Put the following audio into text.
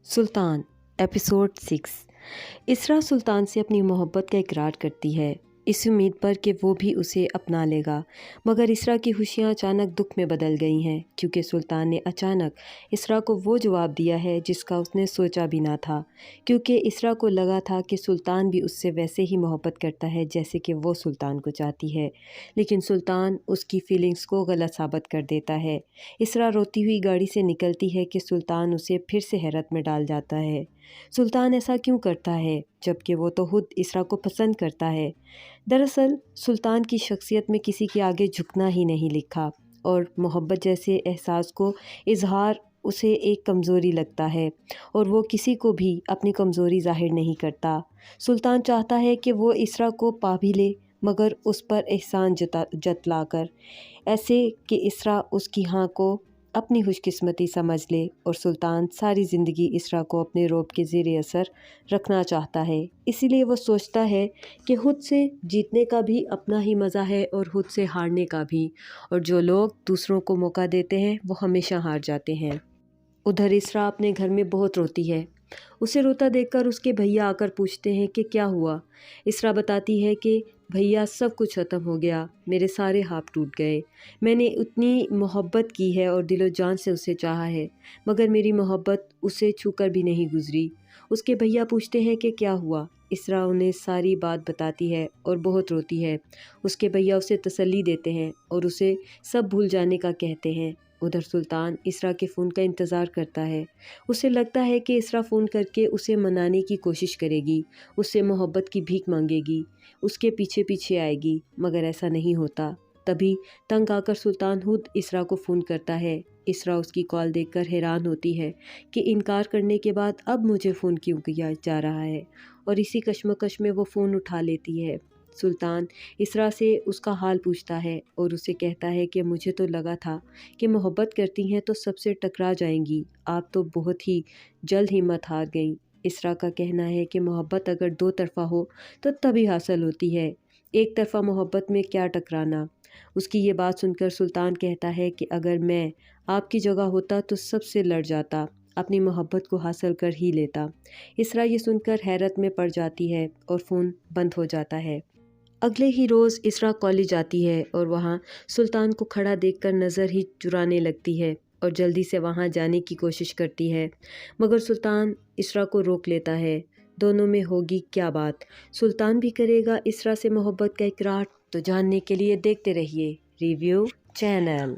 सुल्तान episode 6। इसरा सुल्तान से अपनी मोहब्बत का इकरार करती है, इस उम्मीद पर कि वो भी उसे अपना लेगा। मगर इसरा की खुशियाँ अचानक दुख में बदल गई हैं, क्योंकि सुल्तान ने अचानक इसरा को वो जवाब दिया है जिसका उसने सोचा भी ना था। क्योंकि इसरा को लगा था कि सुल्तान भी उससे वैसे ही मोहब्बत करता है जैसे कि वो सुल्तान को चाहती है, लेकिन सुल्तान उसकी फीलिंग्स को गलत साबित कर देता है। इसरा रोती हुई गाड़ी से निकलती है कि सुल्तान उसे फिर से हैरत में डाल जाता है। सुल्तान ऐसा क्यों करता है जबकि वो तो खुद इसरा को पसंद करता है। दरअसल सुल्तान की शख्सियत में किसी के आगे झुकना ही नहीं लिखा, और मोहब्बत जैसे एहसास को इजहार उसे एक कमज़ोरी लगता है, और वो किसी को भी अपनी कमज़ोरी ज़ाहिर नहीं करता। सुल्तान चाहता है कि वो इसरा को पा भी ले, मगर उस पर एहसान जतलाकर, ऐसे कि इसरा उसकी हाँ को अपनी खुशकिस्मती समझ ले, और सुल्तान सारी ज़िंदगी इसरा को अपने रौब के ज़ेरे असर रखना चाहता है। इसीलिए वो सोचता है कि खुद से जीतने का भी अपना ही मज़ा है और खुद से हारने का भी, और जो लोग दूसरों को मौका देते हैं वो हमेशा हार जाते हैं। उधर इसरा अपने घर में बहुत रोती है। उसे रोता देखकर उसके भैया आकर पूछते हैं कि क्या हुआ। इसरा बताती है कि भैया सब कुछ ख़त्म हो गया, मेरे सारे हाथ टूट गए। मैंने उतनी मोहब्बत की है और दिलो जान से उसे चाहा है, मगर मेरी मोहब्बत उसे छूकर भी नहीं गुजरी। उसके भैया पूछते हैं कि क्या हुआ। इसरा उन्हें सारी बात बताती है और बहुत रोती है। उसके भैया उसे तसल्ली देते हैं और उसे सब भूल जाने का कहते हैं। उधर सुल्तान इसरा के फ़ोन का इंतज़ार करता है। उसे लगता है कि इसरा फ़ोन करके उसे मनाने की कोशिश करेगी, उससे मोहब्बत की भीख मांगेगी, उसके पीछे पीछे आएगी, मगर ऐसा नहीं होता। तभी तंग आकर सुल्तान खुद इसरा को फ़ोन करता है। इसरा उसकी कॉल देखकर हैरान होती है कि इनकार करने के बाद अब मुझे फ़ोन क्यों किया जा रहा है, और इसी कश्मकश में वो फ़ोन उठा लेती है। सुल्तान इसरा से उसका हाल पूछता है और उसे कहता है कि मुझे तो लगा था कि मोहब्बत करती हैं तो सबसे टकरा जाएंगी, आप तो बहुत ही जल्द हिम्मत हार गईं। इसरा का कहना है कि मोहब्बत अगर दो तरफ़ा हो तो तभी हासिल होती है, एक तरफ़ा मोहब्बत में क्या टकराना। उसकी ये बात सुनकर सुल्तान कहता है कि अगर मैं आपकी जगह होता तो सबसे लड़ जाता, अपनी मोहब्बत को हासिल कर ही लेता। इसरा ये सुनकर हैरत में पड़ जाती है और फ़ोन बंद हो जाता है। अगले ही रोज़ इसरा कॉलेज आती है और वहाँ सुल्तान को खड़ा देखकर नज़र ही चुराने लगती है और जल्दी से वहाँ जाने की कोशिश करती है, मगर सुल्तान इसरा को रोक लेता है। दोनों में होगी क्या बात, सुल्तान भी करेगा इसरा से मोहब्बत का इकरार? तो जानने के लिए देखते रहिए रिव्यू चैनल।